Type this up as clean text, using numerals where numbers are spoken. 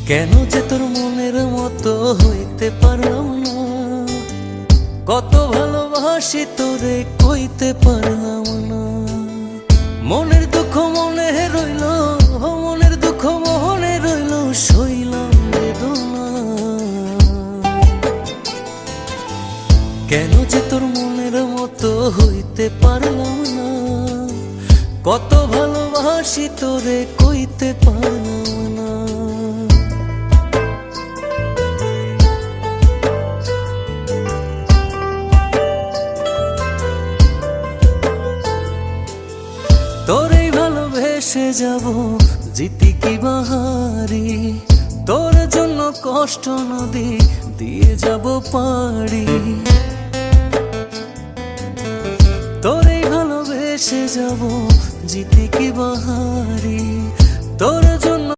কেন যে তোর মনের মতো হইতে পারলাম না, কত ভালোবাসি তোরে কইতে পারলাম না। মনের দুঃখ মনে রইল, মনের দুঃখ মনে রইল, সইলাম বেদনা। কেন যে তোর মনের মতো হইতে পারলাম না, কত ভালোবাসি তোরে কইতে পারলাম না। তোরেই ভালোবেসে যাব জিতি কি বাহারি, তোর জন্য কষ্ট নদী দিয়ে যাব পাড়ি। তোরেই ভালোবেসে যাব জিতি কি বাহারি, তোর জন্য